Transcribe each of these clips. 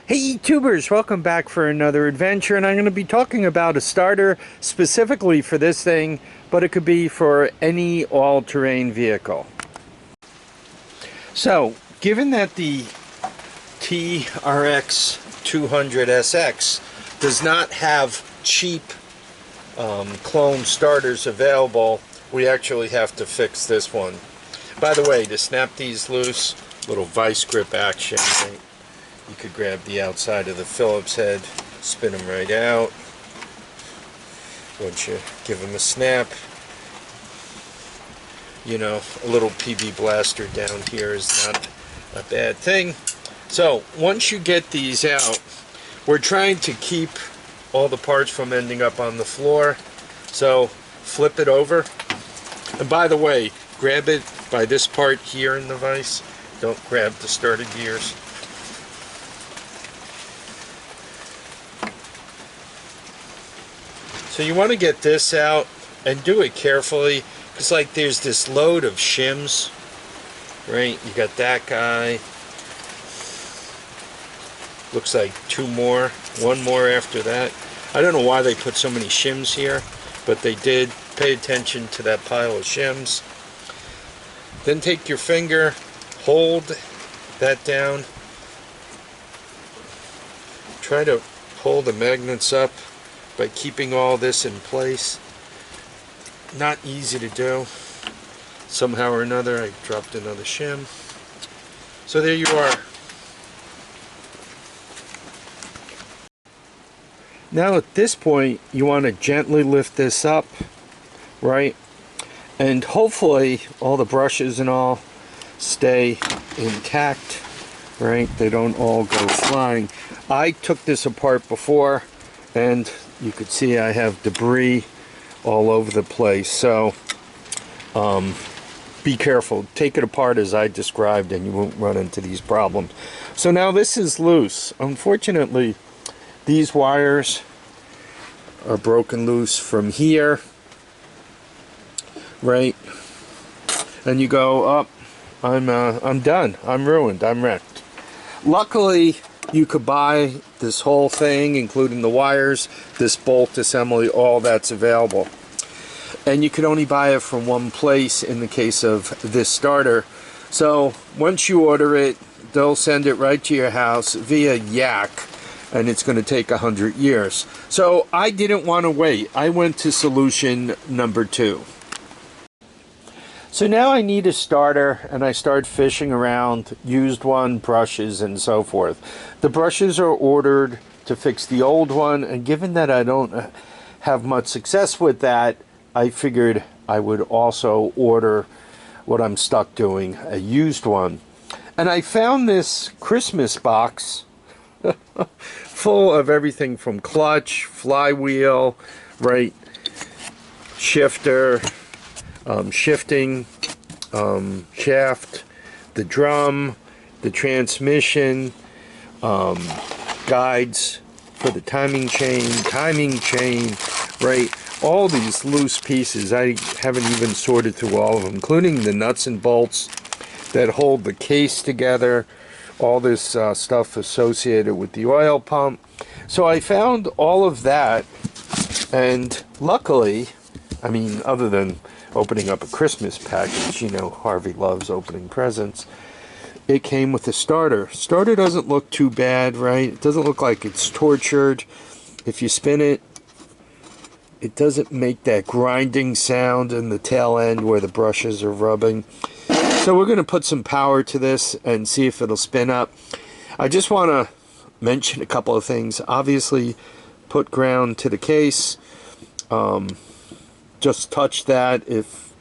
Hey YouTubers, welcome back for another adventure, and I'm going to be talking about a starter specifically for this thing, but it could be for any all-terrain vehicle. So, given that the TRX200SX does not have cheap clone starters available, we actually have to fix this one. By the way, to snap these loose, little vice grip action, right? You could grab the outside of the Phillips head, spin them right out. Once you give them a snap, you know, a little PB blaster down here is not a bad thing. So once you get these out, we're trying to keep all the parts from ending up on the floor. So flip it over. And by the way, grab it by this part here in the vise. Don't grab the starter gears. So you want to get this out and do it carefully, because like there's this load of shims, right? You got that guy. Looks like two more, one more after that. I don't know why they put so many shims here, but they did. Pay attention to that pile of shims. Then take your finger, hold that down. Try to pull the magnets up by keeping all this in place. Not easy to do. Somehow or another I dropped another shim. So there you are. Now at this point you want to gently lift this up, right? And hopefully all the brushes and all stay intact, right? They don't all go flying. I took this apart before and you could see I have debris all over the place, so be careful. Take it apart as I described and you won't run into these problems. So now this is loose. Unfortunately, these wires are broken loose from here, right? And you go up, I'm done, I'm ruined, I'm wrecked. Luckily, you could buy this whole thing, including the wires, this bolt assembly, all that's available. And you could only buy it from one place in the case of this starter. So once you order it, they'll send it right to your house via Yak, and it's going to take 100 years. So I didn't want to wait. I went to solution number 2. So now I need a starter, and I start fishing around used one, brushes, and so forth. The brushes are ordered to fix the old one, and given that I don't have much success with that, I figured I would also order what I'm stuck doing, a used one. And I found this Christmas box full of everything from clutch, flywheel, right, shifter, shifting, shaft, the drum, the transmission, guides for the timing chain, right? All these loose pieces. I haven't even sorted through all of them, including the nuts and bolts that hold the case together, all this stuff associated with the oil pump. So I found all of that, and luckily, I mean, other than opening up a Christmas package, you know, Harvey loves opening presents, it came with a starter. Starter doesn't look too bad, right? It doesn't look like it's tortured. If you spin it, it doesn't make that grinding sound in the tail end where the brushes are rubbing. So we're going to put some power to this and see if it'll spin up. I just want to mention a couple of things. Obviously, put ground to the case. Just touch that if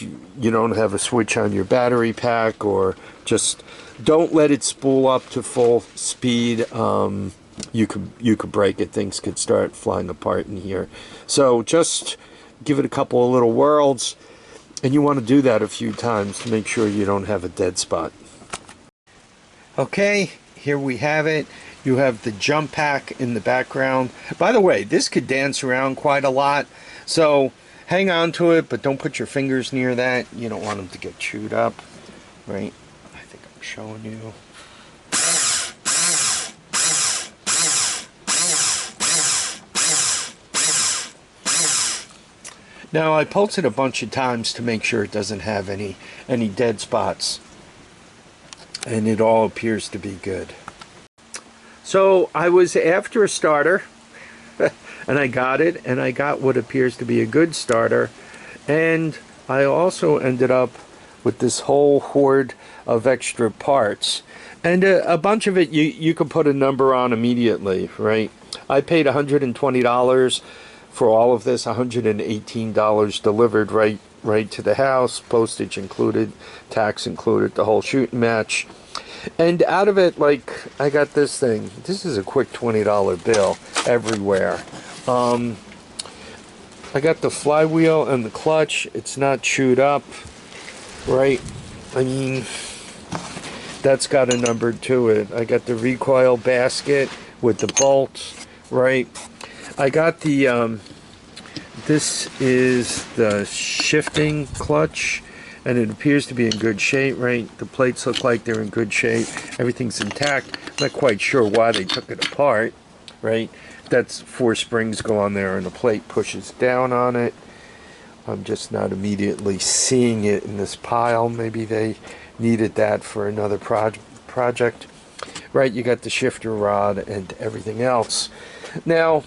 you don't have a switch on your battery pack, or just don't let it spool up to full speed. You could break it. Things could start flying apart in here. So just give it a couple of little whirls, and you want to do that a few times to make sure you don't have a dead spot. Okay, here we have it. You have the jump pack in the background. By the way, this could dance around quite a lot, so hang on to it, but don't put your fingers near that. You don't want them to get chewed up, right? I think I'm showing you. Now I pulsed it a bunch of times to make sure it doesn't have any dead spots, and it all appears to be good. So I was after a starter, and I got it, and I got what appears to be a good starter, and I also ended up with this whole hoard of extra parts, and a bunch of it you could put a number on immediately, right? I paid $120 for all of this, $118 delivered right to the house, postage included, tax included, the whole shooting match. And out of it, like, I got this thing. This is a quick $20 bill everywhere. I got the flywheel and the clutch. It's not chewed up, right? I mean, that's got a number to it. I got the recoil basket with the bolts, right? I got the, this is the shifting clutch, and it appears to be in good shape, right? The plates look like they're in good shape. Everything's intact. I'm not quite sure why they took it apart, right? That's 4 springs go on there, and the plate pushes down on it. I'm just not immediately seeing it in this pile. Maybe they needed that for another project. Right, you got the shifter rod and everything else. Now,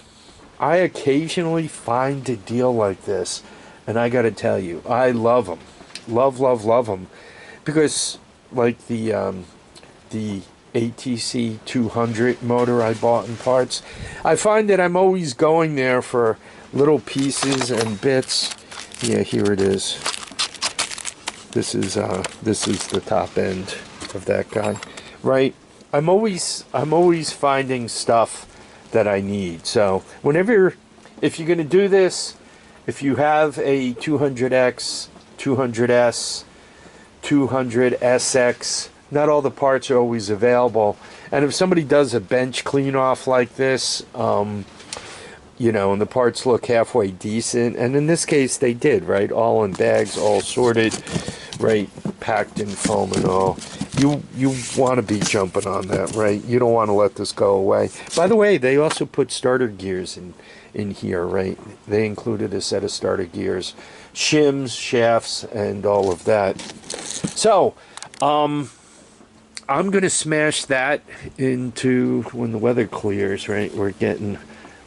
I occasionally find a deal like this, and I got to tell you, I love them. Love them. Because, like the ATC 200 motor I bought in parts, I find that I'm always going there for little pieces and bits. Yeah, here it is. This is the top end of that guy, right? I'm always finding stuff that I need. So whenever, if you're going to do this, if you have a 200X, 200S, 200SX, not all the parts are always available. And if somebody does a bench clean off like this, you know, and the parts look halfway decent, and in this case they did, right? All in bags, all sorted, right? Packed in foam and all. You want to be jumping on that, right? You don't want to let this go away. By the way, they also put starter gears in here, right? They included a set of starter gears, shims, shafts, and all of that. So, I'm going to smash that into when the weather clears, right? We're getting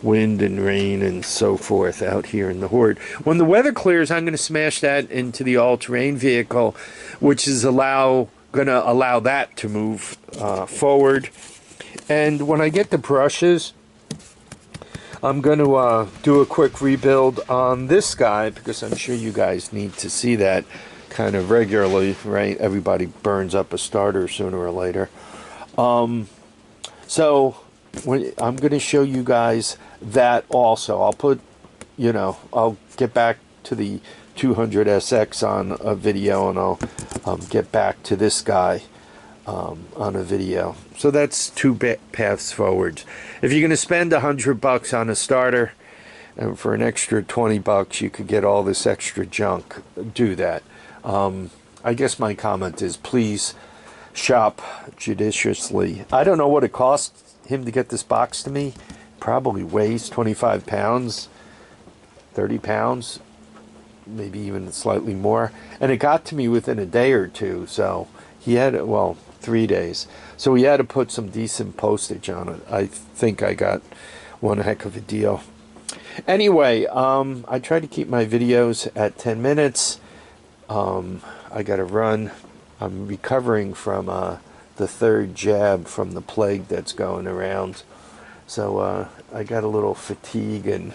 wind and rain and so forth out here in the Horde. When the weather clears, I'm going to smash that into the all-terrain vehicle, which is going to allow that to move forward. And when I get the brushes, I'm going to do a quick rebuild on this guy, because I'm sure you guys need to see that kind of regularly, right? Everybody burns up a starter sooner or later. So I'm going to show you guys that also. I'll put, you know, I'll get back to the 200SX on a video, and I'll get back to this guy on a video. So that's 2 paths forwards. If you're going to spend $100 on a starter, and for an extra $20 you could get all this extra junk, do that. I guess my comment is, please shop judiciously. I don't know what it cost him to get this box to me. Probably weighs 25 pounds, 30 pounds, maybe even slightly more. And it got to me within a day or two. So he had, well, 3 days. So he had to put some decent postage on it. I think I got one heck of a deal. Anyway, I try to keep my videos at 10 minutes. I got to run. I'm recovering from the 3rd jab from the plague that's going around. So I got a little fatigue, and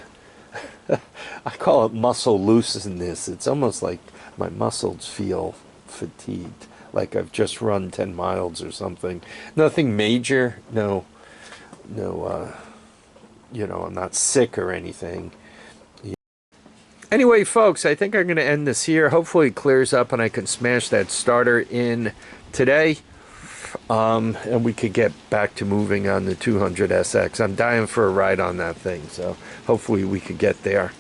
I call it muscle looseness. It's almost like my muscles feel fatigued, like I've just run 10 miles or something. Nothing major. No, you know, I'm not sick or anything. Anyway, folks, I think I'm going to end this here. Hopefully it clears up and I can smash that starter in today. And we could get back to moving on the 200SX. I'm dying for a ride on that thing, so hopefully we could get there.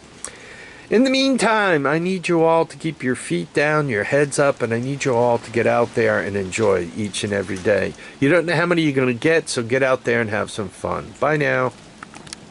In the meantime, I need you all to keep your feet down, your heads up, and I need you all to get out there and enjoy each and every day. You don't know how many you're going to get, so get out there and have some fun. Bye now.